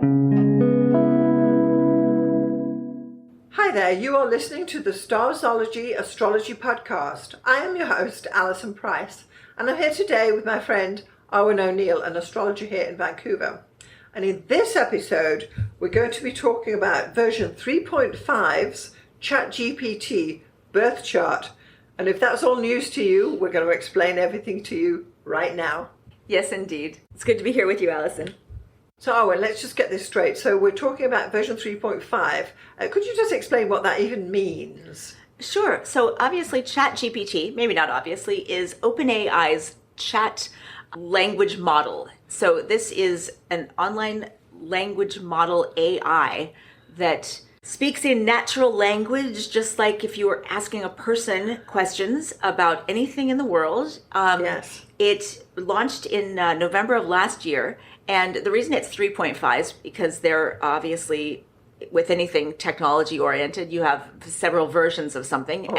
Hi there, you are listening to the Starzology Astrology podcast. I am your host, Alison Price, and I'm here today with my friend Arwynne O'Neill, an astrologer here in Vancouver. And in this episode, we're going to be talking about version 3.5's Chat GPT birth chart. And if that's all news to you, we're going to explain everything to you right now. Yes, indeed. It's good to be here with you, Alison. So, Arwynne, let's just get this straight. So we're talking about version 3.5. Could you just explain what that even means? Sure. So obviously Chat GPT, maybe not obviously, is OpenAI's chat language model. So this is an online language model AI that speaks in natural language, just like if you were asking a person questions about anything in the world. Yes. It launched in November of last year. And the reason it's 3.5 is because they're obviously, with anything technology oriented, you have several versions of something.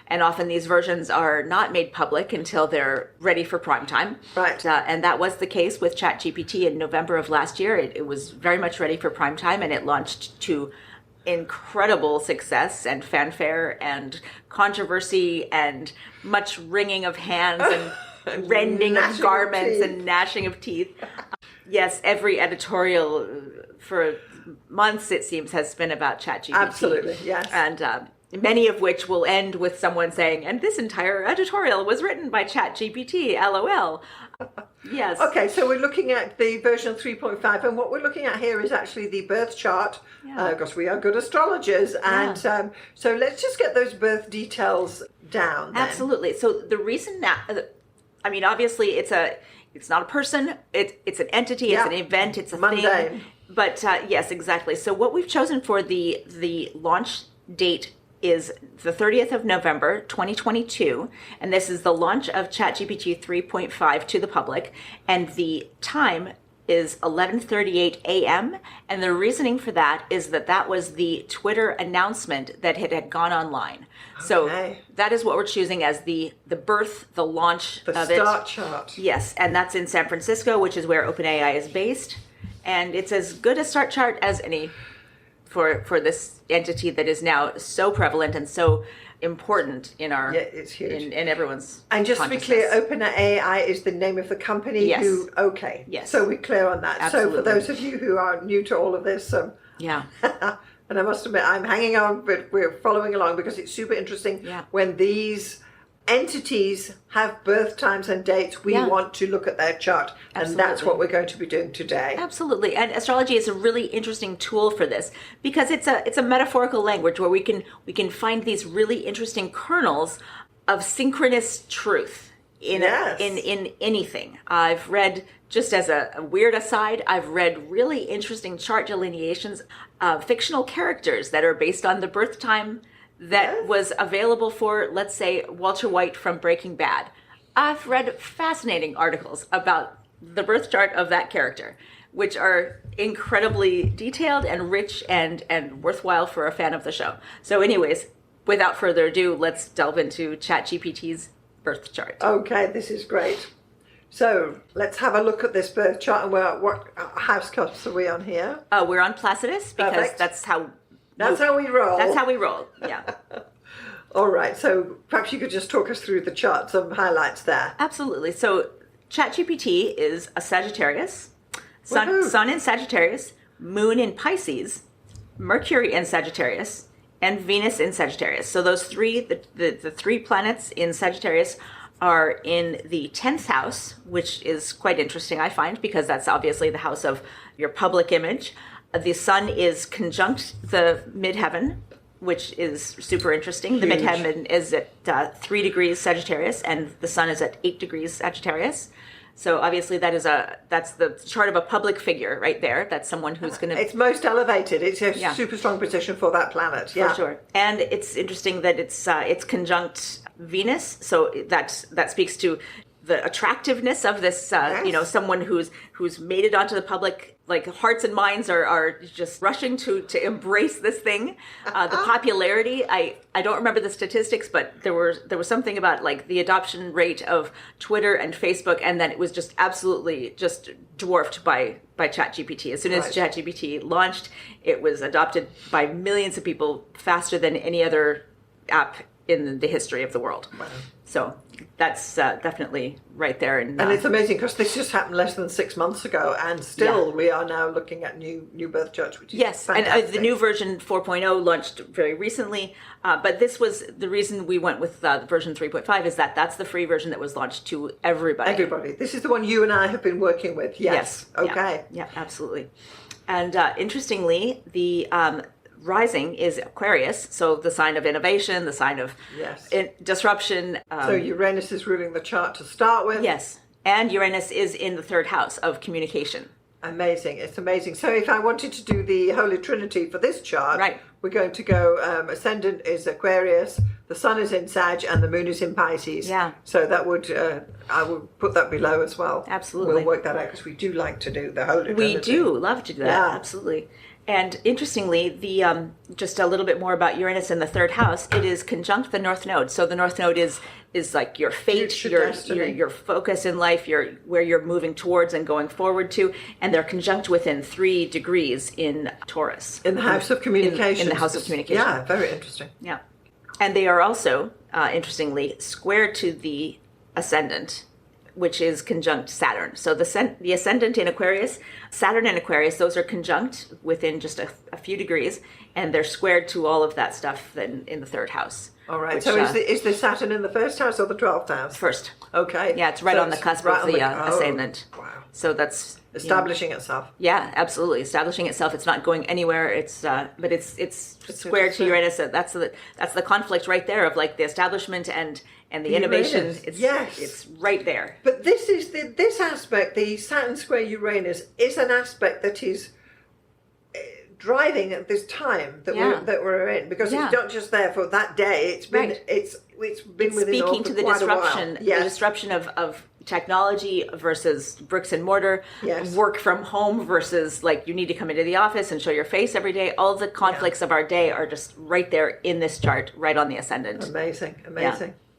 And often these versions are not made public until they're ready for prime time. Right. And that was the case with Chat GPT in November of last year. It was very much ready for prime time, and it launched to incredible success and fanfare and controversy and much wringing of hands and rending of garments and gnashing of teeth. Yes, every editorial for months, it seems, has been about Chat GPT. Absolutely, yes. And many of which will end with someone saying, and this entire editorial was written by Chat GPT, LOL. Yes. Okay, so we're looking at the version 3.5, and what we're looking at here is actually the birth chart, because we are good astrologers. And so let's just get those birth details down then. Absolutely. So the reason that, I mean, obviously it's not a person, it's an entity, it's an event, it's a Mundane thing. But yes, exactly. So what we've chosen for the launch date is the 30th of November, 2022. And this is the launch of ChatGPT 3.5 to the public. And the time is 11:38 a.m. And the reasoning for that is that was the Twitter announcement that it had gone online. Okay. So that is what we're choosing as the birth, the launch of it. The start chart. Yes, and that's in San Francisco, which is where OpenAI is based. And it's as good a start chart as any for this entity that is now so prevalent and so important in our it's huge. In everyone's and just to be clear, OpenAI is the name of the company. Yes. Yes. So we're clear on that. Absolutely. So for those of you who are new to all of this, and I must admit I'm hanging on, but we're following along because it's super interesting. When these entities have birth times and dates, we want to look at their chart. And that's what we're going to be doing today. Absolutely. And astrology is a really interesting tool for this because it's a metaphorical language where we can find these really interesting kernels of synchronous truth in anything. I've read, just as a weird aside, I've read really interesting chart delineations of fictional characters that are based on the birth time that was available for, let's say, Walter White from Breaking Bad. I've read fascinating articles about the birth chart of that character, which are incredibly detailed and rich and worthwhile for a fan of the show. So anyways, without further ado, let's delve into ChatGPT's birth chart. Okay, this is great. So let's have a look at this birth chart. And what house cups are we on here? We're on Placidus because that's how we roll. That's how we roll, yeah. All right, so perhaps you could just talk us through the chart, some highlights there. Absolutely. So ChatGPT is a Sagittarius, Sun in Sagittarius, Moon in Pisces, Mercury in Sagittarius, and Venus in Sagittarius. So those three, the three planets in Sagittarius are in the 10th house, which is quite interesting, I find, because that's obviously the house of your public image. The sun is conjunct the midheaven, which is super interesting. The midheaven is at 3 degrees Sagittarius, and the sun is at 8 degrees Sagittarius. So obviously that's the chart of a public figure right there. That's someone who's going to... It's most elevated. It's a super strong position for that planet. For sure. And it's interesting that it's conjunct Venus. So that speaks to attractiveness of this, someone who's made it onto the public, like hearts and minds are just rushing to embrace this thing. The popularity, I don't remember the statistics, but there was something about like the adoption rate of Twitter and Facebook, and then it was just absolutely just dwarfed by Chat GPT. As soon as Chat GPT launched, it was adopted by millions of people faster than any other app in the history of the world. Wow. So that's definitely right there. And it's amazing because this just happened less than 6 months ago, and still we are now looking at new birth charts, which is fantastic. And the new version 4.0 launched very recently, but this was the reason we went with version 3.5 is that's the free version that was launched to everybody. Everybody. This is the one you and I have been working with. Yes. Okay. Yeah, absolutely. And interestingly, the rising is Aquarius, so the sign of innovation, the sign of disruption. So Uranus is ruling the chart to start with. Yes, and Uranus is in the third house of communication. Amazing. It's amazing. So if I wanted to do the Holy Trinity for this chart, we're going to go ascendant is Aquarius, the sun is in Sag, and the moon is in Pisces. Yeah. So that would, I would put that below as well. Absolutely. We'll work that out because we do like to do the Holy Trinity. We do love to do that. Yeah. Absolutely. And interestingly, the just a little bit more about Uranus in the third house. It is conjunct the North Node. So the North Node is like your fate, your focus in life, where you're moving towards and going forward to. And they're conjunct within 3 degrees in Taurus. In the house of communication. In the house of communication. Yeah, very interesting. Yeah, and they are also interestingly squared to the ascendant, which is conjunct Saturn. So the ascendant in Aquarius, Saturn and Aquarius, those are conjunct within just a few degrees, and they're squared to all of that stuff in the third house. All right. So is the Saturn in the first house or the 12th house? First. Okay. Yeah, it's right on the cusp of the ascendant. Wow. So that's establishing itself. Yeah, absolutely, establishing itself. It's not going anywhere. But it's squared to Uranus. That's the conflict right there of like the establishment and the innovation. It's right there. But this is this aspect. The Saturn square Uranus is an aspect that is driving at this time that we're in, because it's not just there for that day. It's been it's been within speaking to the disruption, the disruption of technology versus bricks and mortar, work from home versus like you need to come into the office and show your face every day. All the conflicts of our day are just right there in this chart, right on the ascendant. Amazing.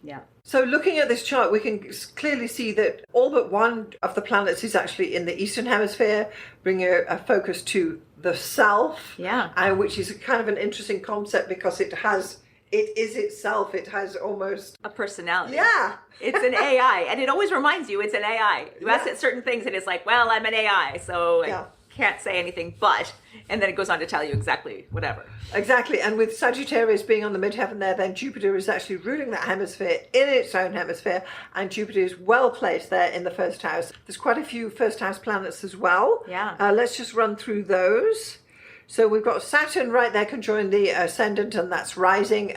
Yeah. So looking at this chart, we can clearly see that all but one of the planets is actually in the Eastern Hemisphere, bringing a focus to the self, which is kind of an interesting concept because it is itself. It has almost a personality. Yeah. It's an AI, and it always reminds you it's an AI. You ask it certain things, and it's like, well, I'm an AI, so I can't say anything but, and then it goes on to tell you exactly whatever. Exactly, and with Sagittarius being on the midheaven there, then Jupiter is actually ruling that hemisphere in its own hemisphere, and Jupiter is well placed there in the first house. There's quite a few first house planets as well. Yeah. Let's just run through those. So we've got Saturn right there conjoined the ascendant, and that's rising.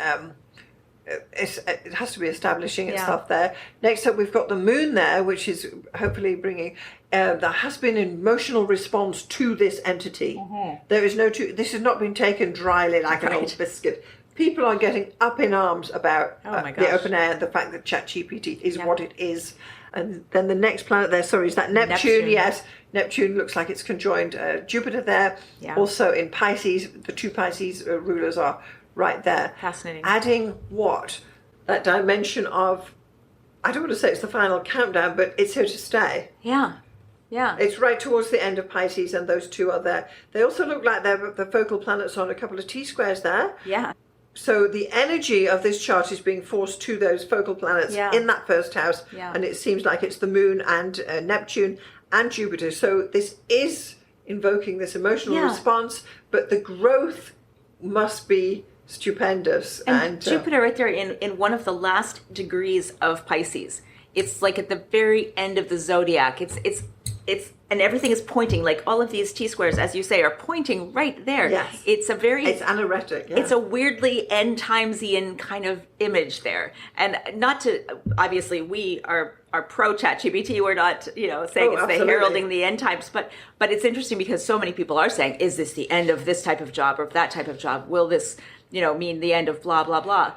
It has to be establishing itself there. Next up, we've got the moon there, which is hopefully bringing. There has been an emotional response to this entity. Mm-hmm. There is this has not been taken dryly like an old biscuit. People are getting up in arms about the open air, the fact that Chat GPT is what it is. And then the next planet there, is that Neptune? Yes, Neptune looks like it's conjoined Jupiter there. Yeah. Also in Pisces, the 2 Pisces rulers are right there. Fascinating. Adding what? That dimension of, I don't want to say it's the final countdown, but it's here to stay. Yeah. Yeah. It's right towards the end of Pisces, and those 2 are there. They also look like they're the focal planets on a couple of T-squares there. Yeah. So the energy of this chart is being forced to those focal planets in that first house. Yeah. And it seems like it's the moon and Neptune and Jupiter. So this is invoking this emotional response, but the growth must be stupendous. And Jupiter right there in one of the last degrees of Pisces. It's like at the very end of the zodiac. It's and everything is pointing, like all of these T-squares, as you say, are pointing right there. Yes. It's anoretic. Yeah. It's a weirdly end timesian kind of image there. And not to, obviously we are pro Chat GPT. We're not, saying it's the heralding the end times, but it's interesting because so many people are saying, is this the end of this type of job or that type of job? Will this, mean the end of blah, blah, blah?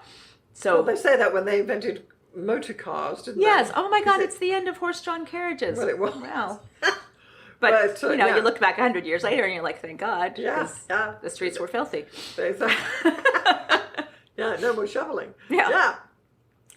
So they say that when they invented motor cars, didn't Yes. they? Oh my God, it's the end of horse-drawn carriages. Well, it was. Wow. But yeah. you look back 100 years later and you're like, thank God, because Yeah. the streets were filthy. Yeah, no more shoveling. Yeah.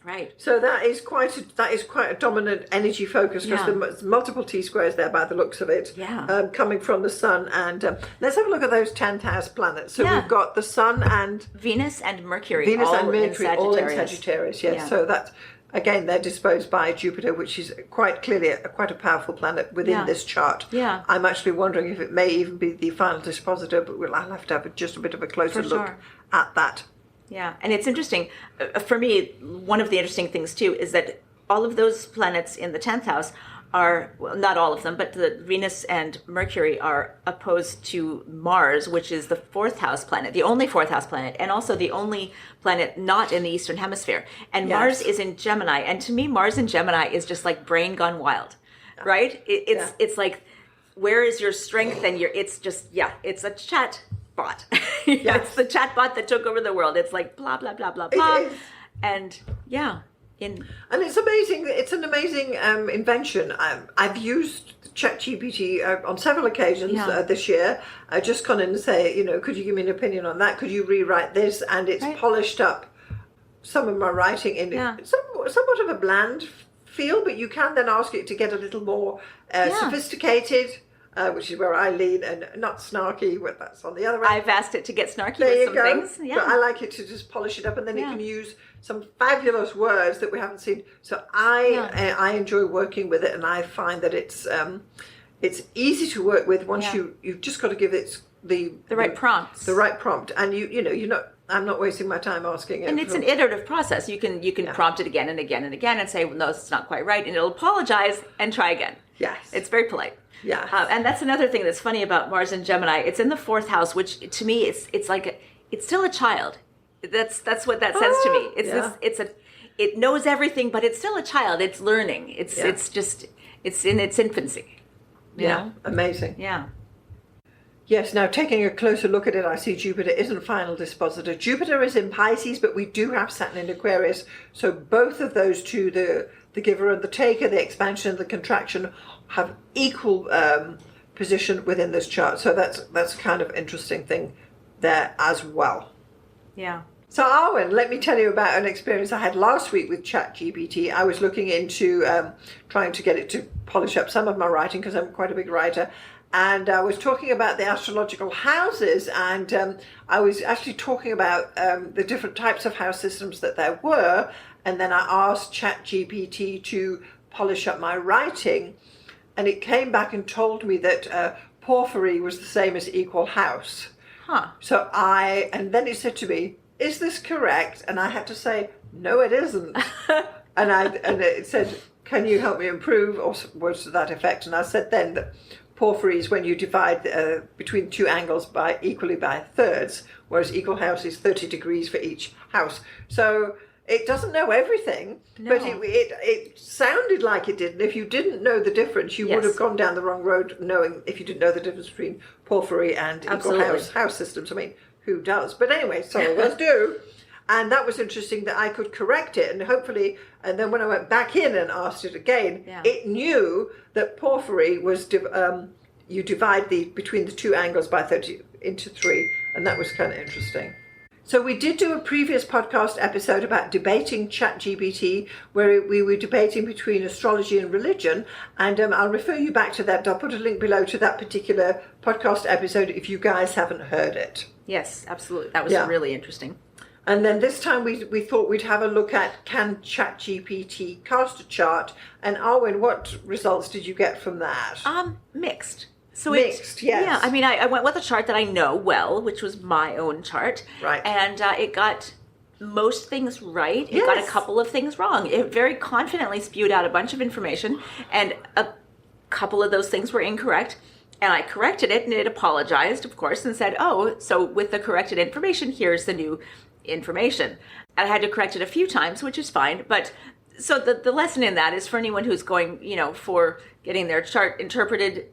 Right. So that is quite a dominant energy focus, because there's multiple T-squares there by the looks of it. Yeah. Coming from the sun. And let's have a look at those 10th house planets. So we've got the sun and Venus and Mercury all in Sagittarius. Yes. Yeah. So that's, again, they're disposed by Jupiter, which is quite clearly quite a powerful planet within this chart. Yeah. I'm actually wondering if it may even be the final dispositor, but I'll have to have just a bit of a closer look at that. Yeah, and it's interesting. For me, one of the interesting things, too, is that all of those planets in the 10th house are, well, not all of them, but the Venus and Mercury are opposed to Mars, which is the 4th house planet, the only 4th house planet, and also the only planet not in the Eastern Hemisphere. And Mars is in Gemini. And to me, Mars in Gemini is just like brain gone wild, right? It's like, where is your strength? And it's a chat bot. It's the chat bot that took over the world. It's like blah blah blah blah blah, and it's amazing. It's an amazing invention. I've used Chat GPT on several occasions this year. I just come in and say, could you give me an opinion on that? Could you rewrite this? And it's polished up some of my writing in somewhat of a bland feel, but you can then ask it to get a little more sophisticated. Which is where I lean, and not snarky, but that's on the other end. I've asked it to get snarky with some things. Yeah. But I like it to just polish it up, and then it can use some fabulous words that we haven't seen. So I enjoy working with it, and I find that it's easy to work with once you've just got to give it the right prompts. The right prompt, and you're not. I'm not wasting my time asking it. And it's an iterative process. You can prompt it again and again and again and say, well, no, it's not quite right, and it'll apologize and try again. Yes. It's very polite. Yeah. And that's another thing that's funny about Mars and Gemini. It's in the 4th house, which to me it's like it's still a child. That's what that says to me. It knows everything, but it's still a child. It's learning. It's in its infancy. You know? Amazing. Yeah. Yes, now taking a closer look at it, I see Jupiter isn't final dispositor. Jupiter is in Pisces, but we do have Saturn in Aquarius. So both of those two, the giver and the taker, the expansion and the contraction, have equal position within this chart. So that's kind of interesting thing there as well. Yeah. So Arwynne, let me tell you about an experience I had last week with Chat GPT. I was looking into trying to get it to polish up some of my writing, because I'm quite a big writer. And I was talking about the astrological houses, and I was actually talking about the different types of house systems that there were. And then I asked Chat GPT to polish up my writing, and it came back and told me that porphyry was the same as equal house. Huh. So and then it said to me, is this correct? And I had to say, no, it isn't. and it said, can you help me improve, or words to that effect? And I said then that porphyry is when you divide between two angles equally by thirds, whereas equal house is 30 degrees for each house. So it doesn't know everything, but it sounded like it did. And if you didn't know the difference, you would have gone down the wrong road, knowing if you didn't know the difference between porphyry and equal house systems. I mean, who does? But anyway, some of us do. And that was interesting that I could correct it, and hopefully, and then when I went back in and asked it again, it knew that porphyry was you divide between the two angles by 30 into 3, and that was kind of interesting. So we did do a previous podcast episode about debating ChatGPT, where we were debating between astrology and religion, and I'll refer you back to that. I'll put a link below to that particular podcast episode if you guys haven't heard it. Yes, absolutely. That was really interesting. And then this time we thought we'd have a look at, can ChatGPT cast a chart? And Arwynne, what results did you get from that? Mixed. So mixed, yes. Yeah, I mean, I went with a chart that I know well, which was my own chart. Right. And it got most things right. It got a couple of things wrong. It very confidently spewed out a bunch of information, and a couple of those things were incorrect. And I corrected it, and it apologized, of course, and said, oh, so with the corrected information, here's the new information. I had to correct it a few times, which is fine. But so the lesson in that is for anyone who's going, for getting their chart interpreted,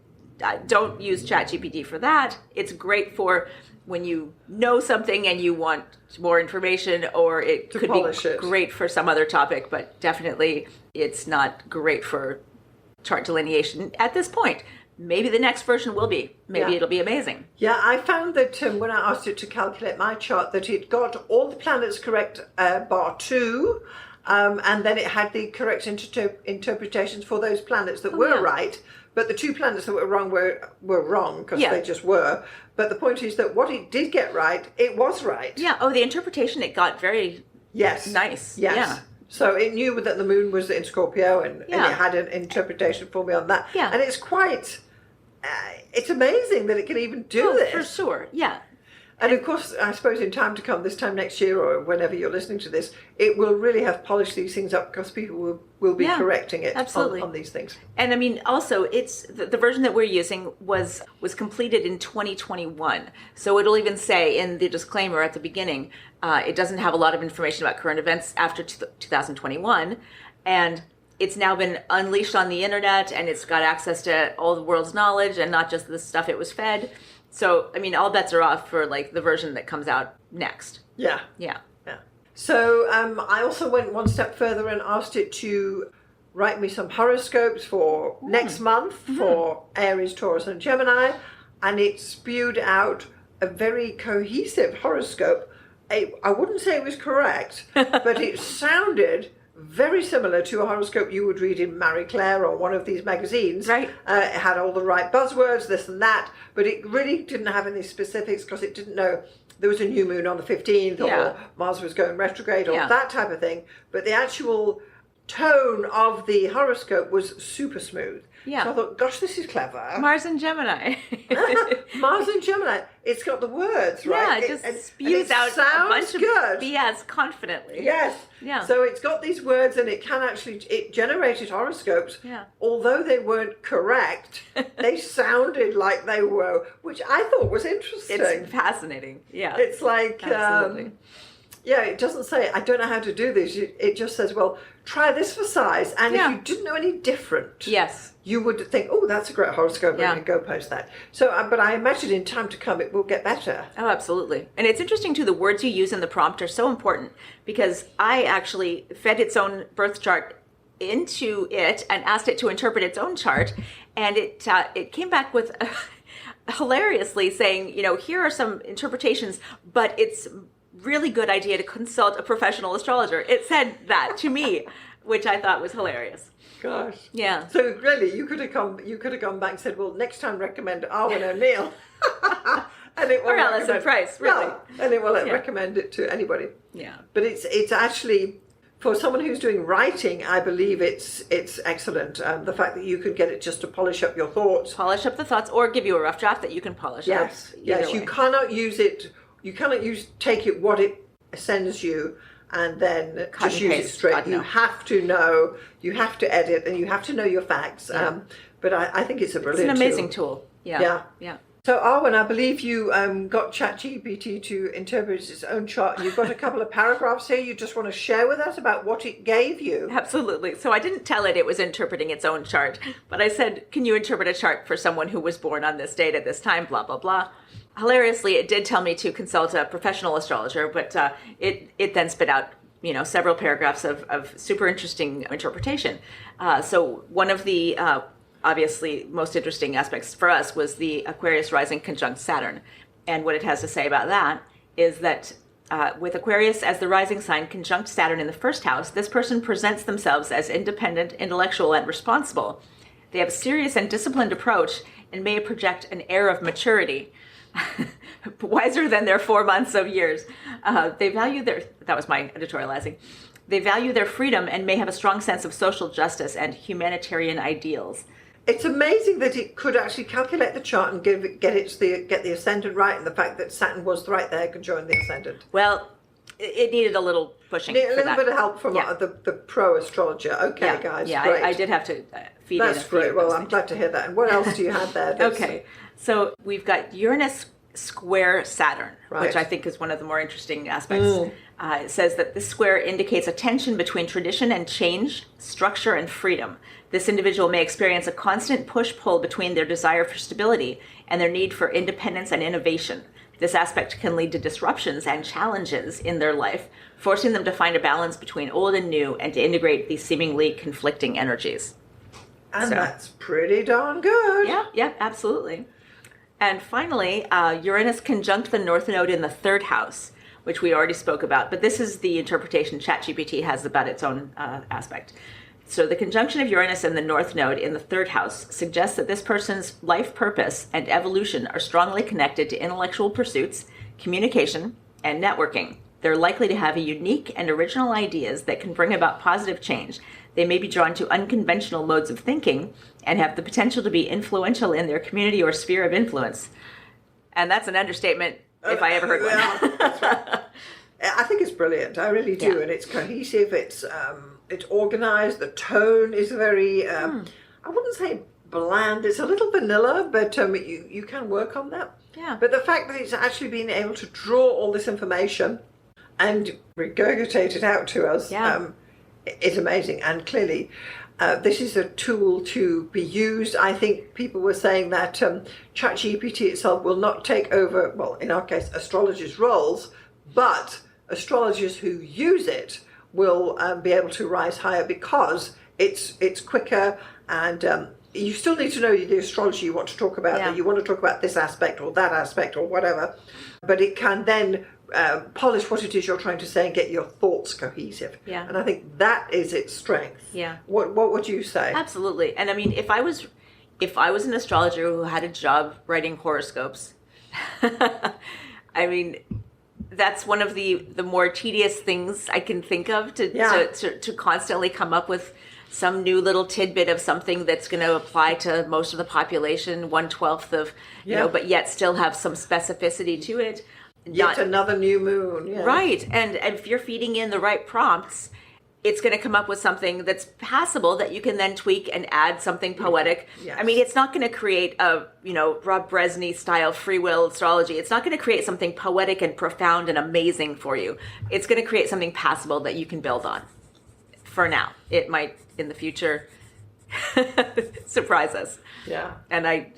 don't use Chat GPT for that. It's great for when you know something and you want more information, or it could be great for some other topic, but definitely it's not great for chart delineation at this point. Maybe the next version will be. Maybe it'll be amazing. Yeah, I found that when I asked it to calculate my chart, that it got all the planets correct bar 2, and then it had the correct interpretations for those planets that were right. But the 2 planets that were wrong were wrong, because they just were. But the point is that what it did get right, it was right. Yeah. Oh, the interpretation it got very nice. Yes. Yeah. So it knew that the moon was in Scorpio, and it had an interpretation for me on that. Yeah. And it's quite, it's amazing that it can even do this. For sure. Yeah. And of course, I suppose in time to come, this time next year or whenever you're listening to this, it will really have polished these things up, because people will be correcting it on these things. And I mean, also, it's the version that we're using was completed in 2021. So it'll even say in the disclaimer at the beginning, it doesn't have a lot of information about current events after 2021. And it's now been unleashed on the internet, and it's got access to all the world's knowledge and not just the stuff it was fed. So, I mean, all bets are off for like the version that comes out next. Yeah. Yeah. Yeah. So I also went one step further and asked it to write me some horoscopes for next month for Aries, Taurus and Gemini. And it spewed out a very cohesive horoscope. I wouldn't say it was correct, but it sounded very similar to a horoscope you would read in Marie Claire or one of these magazines. Right. It had all the right buzzwords, this and that, but it really didn't have any specifics, because it didn't know there was a new moon on the 15th or Mars was going retrograde or that type of thing. But the actual tone of the horoscope was super smooth. Yeah. So I thought, gosh, this is clever. Mars and Gemini. Mars and Gemini. It's got the words, right? Yeah, it just spews out a bunch of BS confidently. Yes. Yeah. So it's got these words, and it can actually, it generated horoscopes. Yeah. Although they weren't correct, they sounded like they were, which I thought was interesting. It's fascinating. Yeah. It's like, absolutely. It doesn't say, I don't know how to do this. It just says, well, try this for size. And if you didn't know any different, you would think, oh, that's a great horoscope, and go post that. So, but I imagine in time to come, it will get better. Oh, absolutely. And it's interesting, too, the words you use in the prompt are so important, because I actually fed its own birth chart into it and asked it to interpret its own chart. And it came back with hilariously saying, here are some interpretations, but it's really good idea to consult a professional astrologer. It said that to me, which I thought was hilarious. Gosh. Yeah. So really, you could have gone back and said, well, next time recommend Arwynne and Neil. And it will or Alison Price, really. No, and it will recommend it to anybody. Yeah. But it's actually, for someone who's doing writing, I believe it's excellent. The fact that you can get it just to polish up your thoughts. Polish up the thoughts, or give you a rough draft that you can polish up. Yes. You cannot use it. You cannot take it what it sends you and then just use it straight. You have to know, you have to edit, and you have to know your facts. But I think it's a brilliant tool. It's an amazing tool. Yeah. So Arwynne, I believe you got Chat GPT to interpret its own chart. You've got a couple of paragraphs here you just want to share with us about what it gave you. Absolutely. So I didn't tell it was interpreting its own chart, but I said, can you interpret a chart for someone who was born on this date at this time, blah, blah, blah. Hilariously, it did tell me to consult a professional astrologer, but it then spit out, several paragraphs of super interesting interpretation. So one of the obviously most interesting aspects for us was the Aquarius rising conjunct Saturn. And what it has to say about that is that with Aquarius as the rising sign conjunct Saturn in the first house, this person presents themselves as independent, intellectual, and responsible. They have a serious and disciplined approach and may project an air of maturity. Wiser than their 4 months of years. They value that was my editorializing. They value their freedom and may have a strong sense of social justice and humanitarian ideals. It's amazing that it could actually calculate the chart and get the ascendant right, and the fact that Saturn was right there conjoined the ascendant. Well, it needed a little pushing. A little bit of help from the pro astrologer. Okay, guys. Yeah, great. I did have to feed That's in a few great. of Well, those I'm things. glad to hear that. And what else do you have there? Okay, so we've got Uranus square Saturn, which I think is one of the more interesting aspects. It says that this square indicates a tension between tradition and change, structure and freedom. This individual may experience a constant push-pull between their desire for stability and their need for independence and innovation. This aspect can lead to disruptions and challenges in their life, forcing them to find a balance between old and new and to integrate these seemingly conflicting energies. And that's pretty darn good. Yeah, absolutely. And finally, Uranus conjunct the North Node in the third house, which we already spoke about. But this is the interpretation Chat GPT has about its own aspect. So the conjunction of Uranus and the North Node in the third house suggests that this person's life purpose and evolution are strongly connected to intellectual pursuits, communication, and networking. They're likely to have unique and original ideas that can bring about positive change. They may be drawn to unconventional modes of thinking and have the potential to be influential in their community or sphere of influence. And that's an understatement if I ever heard one. That's right. I think it's brilliant. I really do. And it's cohesive. It's organized. The tone is very, I wouldn't say bland. It's a little vanilla, but you can work on that. Yeah. But the fact that it's actually been able to draw all this information and regurgitate it out to us is amazing. And clearly, this is a tool to be used. I think people were saying that Chat GPT itself will not take over, well, in our case, astrologers' roles, but astrologers who use it will be able to rise higher because it's quicker, and you still need to know the astrology you want to talk about, that you want to talk about this aspect or that aspect or whatever, but it can then polish what it is you're trying to say and get your thoughts cohesive. Yeah. And I think that is its strength. Yeah. What would you say? Absolutely. And I mean, if I was an astrologer who had a job writing horoscopes, I mean, that's one of the more tedious things I can think of to constantly come up with some new little tidbit of something that's going to apply to most of the population, 1/12 of, you know, but yet still have some specificity to it. Yet another new moon. Yeah. Right. And if you're feeding in the right prompts, it's going to come up with something that's passable that you can then tweak and add something poetic. Yes. I mean, it's not going to create a, Rob Bresney style free will astrology. It's not going to create something poetic and profound and amazing for you. It's going to create something passable that you can build on. For now. It might, in the future, surprise us. Yeah. And I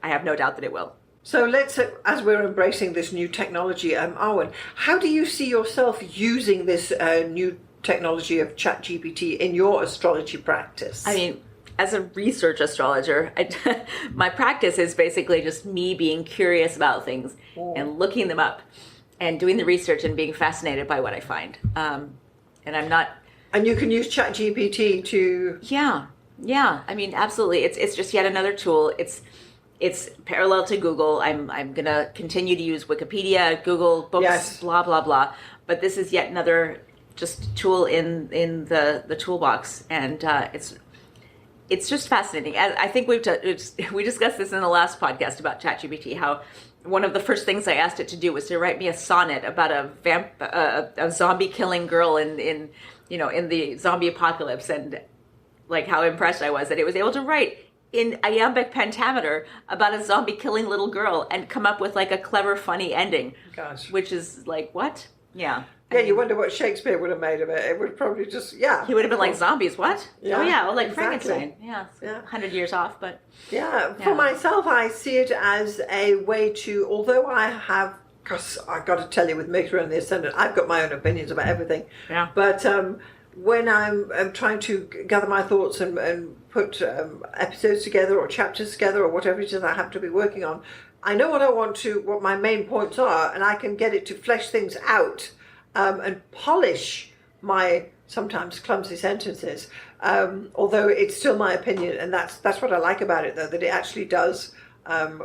have no doubt that it will. So let's, as we're embracing this new technology, Arwynne, how do you see yourself using this new technology of Chat GPT in your astrology practice? I mean, as a research astrologer, my practice is basically just me being curious about things and looking them up and doing the research and being fascinated by what I find. And I'm not... And you can use Chat GPT to... Yeah. I mean, absolutely. It's just yet another tool. It's parallel to Google. I'm going to continue to use Wikipedia, Google Books, blah, blah, blah. But this is yet another just tool in the toolbox. And it's just fascinating. I think we discussed this in the last podcast about ChatGPT, how one of the first things I asked it to do was to write me a sonnet about a zombie killing girl in the zombie apocalypse, and like how impressed I was that it was able to write in iambic pentameter about a zombie killing little girl and come up with like a clever, funny ending. Gosh. Which is like, what? Yeah. Yeah, you wonder what Shakespeare would have made of it. It would probably just, He would have been like, zombies, what? Yeah, well, like exactly. Frankenstein. Yeah, 100 years off, but... Yeah, for myself, I see it as a way to, although I have, because I've got to tell you, with Mercury and the Ascendant, I've got my own opinions about everything. Yeah. But when I'm trying to gather my thoughts and put episodes together or chapters together or whatever it is I have to be working on, I know what my main points are, and I can get it to flesh things out and polish my sometimes clumsy sentences. Although it's still my opinion, and that's what I like about it, though, that it actually does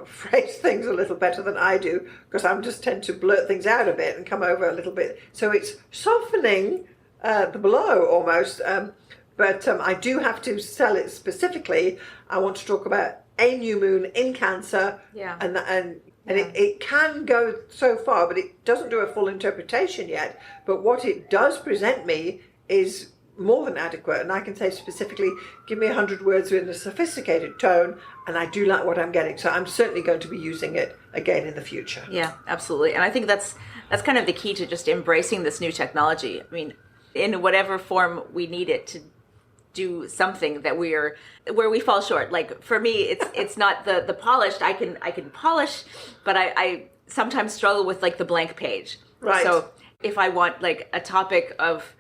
phrase things a little better than I do, because I just tend to blurt things out a bit and come over a little bit. So it's softening the blow almost, but I do have to sell it specifically. I want to talk about a new moon in Cancer, and it can go so far, but it doesn't do a full interpretation yet. But what it does present me is more than adequate, and I can say specifically, give me 100 words in a sophisticated tone, and I do like what I'm getting. So I'm certainly going to be using it again in the future. Yeah, absolutely. And I think that's kind of the key to just embracing this new technology. I mean, in whatever form we need it to do something that where we fall short. Like for me, it's not the polished. I can polish, but I sometimes struggle with like the blank page. Right. So if I want like a topic of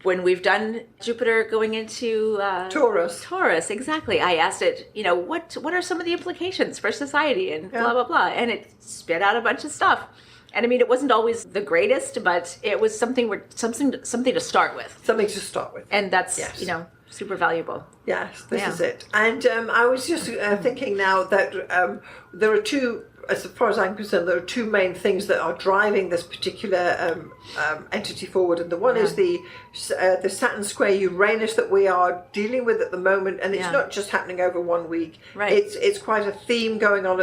when we've done Jupiter going into Taurus, exactly. I asked it, what are some of the implications for society and blah blah blah, and it spit out a bunch of stuff. And I mean, it wasn't always the greatest, but it was something to start with. Something to start with, and that's super valuable. Yes, this is it. And I was just thinking now that there are two. As far as I'm concerned, there are two main things that are driving this particular entity forward, and the one is the Saturn square Uranus that we are dealing with at the moment, and it's not just happening over 1 week. Right. It's quite a theme going on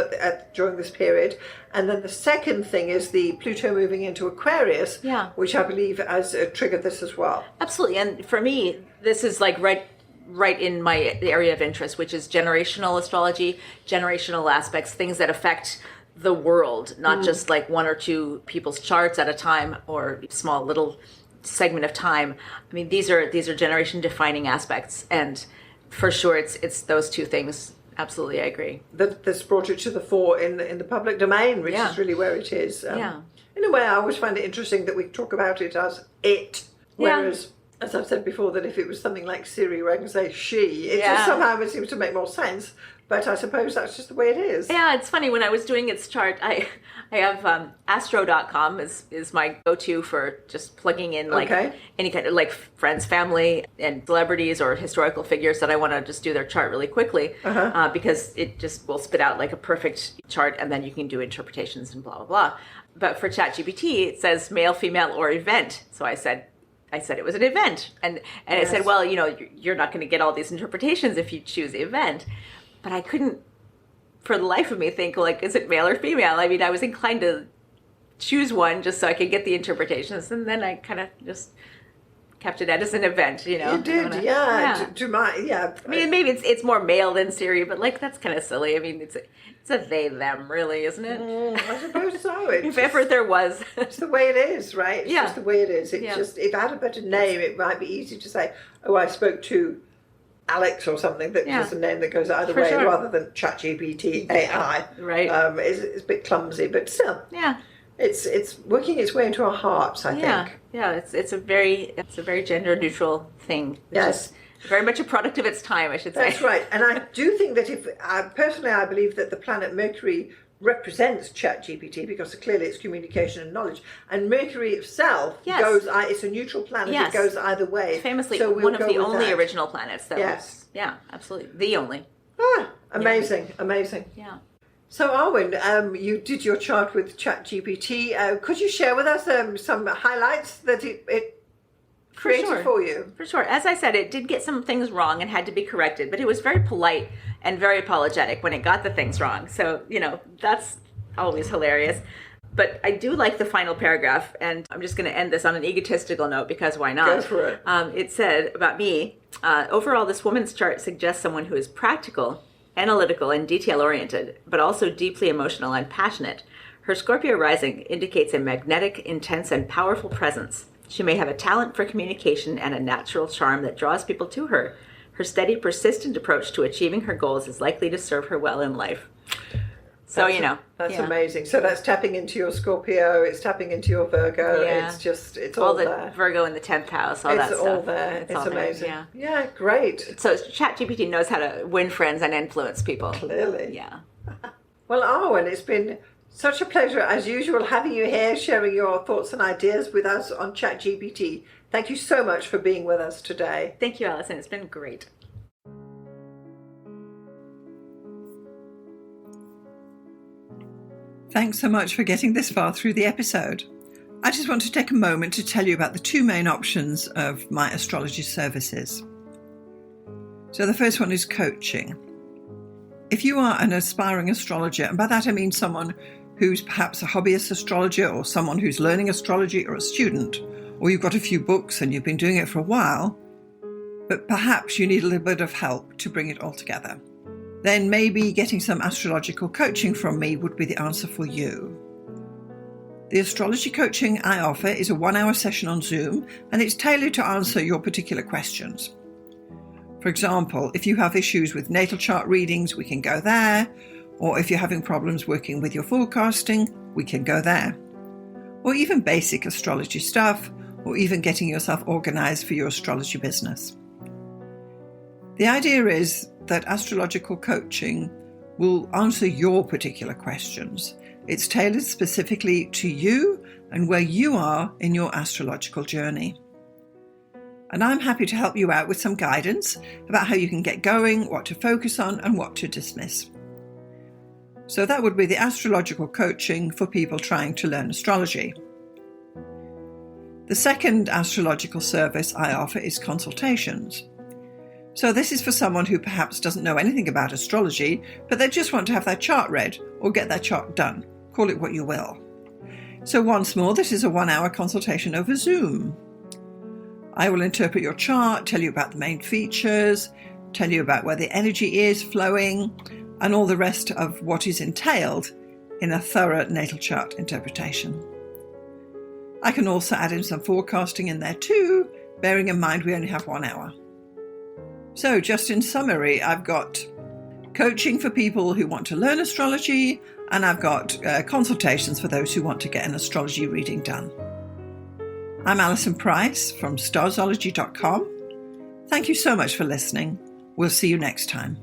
during this period. And then the second thing is the Pluto moving into Aquarius, which I believe has triggered this as well. Absolutely, and for me, this is like right in my area of interest, which is generational astrology, generational aspects, things that affect the world, not just like one or two people's charts at a time or small little segment of time. I mean, these are generation defining aspects, and for sure it's those two things. Absolutely, I agree. That's brought it to the fore in the public domain, which is really where it is. In a way, I always find it interesting that we talk about it as it, whereas as I've said before, that if it was something like Siri, where I can say she, it just somehow it seems to make more sense. But I suppose that's just the way it is. Yeah, it's funny. When I was doing its chart, I have astro.com is my go-to for just plugging in like any kind of like friends, family, and celebrities or historical figures that I want to just do their chart really quickly, because it just will spit out like a perfect chart, and then you can do interpretations and blah, blah, blah. But for Chat GPT, it says male, female, or event. So I said it was an event. And it said, well, you're not going to get all these interpretations if you choose event. But I couldn't, for the life of me, think, like, is it male or female? I mean, I was inclined to choose one just so I could get the interpretations. And then I kind of just kept it as an event, You did, I mean, maybe it's more male than Siri, but, like, that's kind of silly. I mean, it's a they, them, really, isn't it? I suppose so. If ever there was. It's the way it is, right? It's just the way it is. It's just, if I had a better name, it might be easy to say, oh, I spoke to Alex or something, that is a name that goes either way, rather than Chat GPT AI. Right. It's a bit clumsy, but still. Yeah. It's working its way into our hearts, I think. Yeah, it's a very gender neutral thing. Yes. Very much a product of its time, I should say. That's right. And I do think that personally I believe that the planet Mercury represents Chat GPT, because clearly it's communication and knowledge, and Mercury itself goes, it's a neutral planet, it goes either way. Famously one of the only original planets that absolutely the only. Amazing. Yeah. So Arwynne, you did your chart with Chat GPT. Could you share with us some highlights that it created for you? For sure. As I said, it did get some things wrong and had to be corrected, but it was very polite and very apologetic when it got the things wrong. So, that's always hilarious. But I do like the final paragraph, and I'm just going to end this on an egotistical note, because why not? Go for it. It said about me, overall, this woman's chart suggests someone who is practical, analytical, and detail-oriented, but also deeply emotional and passionate. Her Scorpio rising indicates a magnetic, intense, and powerful presence. She may have a talent for communication and a natural charm that draws people to her. Her steady, persistent approach to achieving her goals is likely to serve her well in life. So, That's amazing. So that's tapping into your Scorpio, it's tapping into your Virgo. Yeah. It's all there. All the Virgo in the 10th house, all that stuff. It's all there. It's amazing. There. Yeah, great. So Chat GPT knows how to win friends and influence people. Clearly. Yeah. Well, Arwynne, it's been such a pleasure, as usual, having you here, sharing your thoughts and ideas with us on Chat GPT. Thank you so much for being with us today. Thank you, Alison. It's been great. Thanks so much for getting this far through the episode. I just want to take a moment to tell you about the two main options of my astrology services. So the first one is coaching. If you are an aspiring astrologer, and by that I mean someone who's perhaps a hobbyist astrologer, or someone who's learning astrology, or a student, or you've got a few books and you've been doing it for a while, but perhaps you need a little bit of help to bring it all together, then maybe getting some astrological coaching from me would be the answer for you. The astrology coaching I offer is a 1-hour session on Zoom, and it's tailored to answer your particular questions. For example, if you have issues with natal chart readings, we can go there. Or if you're having problems working with your forecasting, we can go there. Or even basic astrology stuff, or even getting yourself organized for your astrology business. The idea is that astrological coaching will answer your particular questions. It's tailored specifically to you and where you are in your astrological journey. And I'm happy to help you out with some guidance about how you can get going, what to focus on, and what to dismiss. So that would be the astrological coaching for people trying to learn astrology. The second astrological service I offer is consultations. So this is for someone who perhaps doesn't know anything about astrology, but they just want to have their chart read or get their chart done. Call it what you will. So once more, this is a 1-hour consultation over Zoom. I will interpret your chart, tell you about the main features, tell you about where the energy is flowing, and all the rest of what is entailed in a thorough natal chart interpretation. I can also add in some forecasting in there too, bearing in mind we only have 1 hour. So just in summary, I've got coaching for people who want to learn astrology, and I've got consultations for those who want to get an astrology reading done. I'm Alison Price from Starzology.com. Thank you so much for listening. We'll see you next time.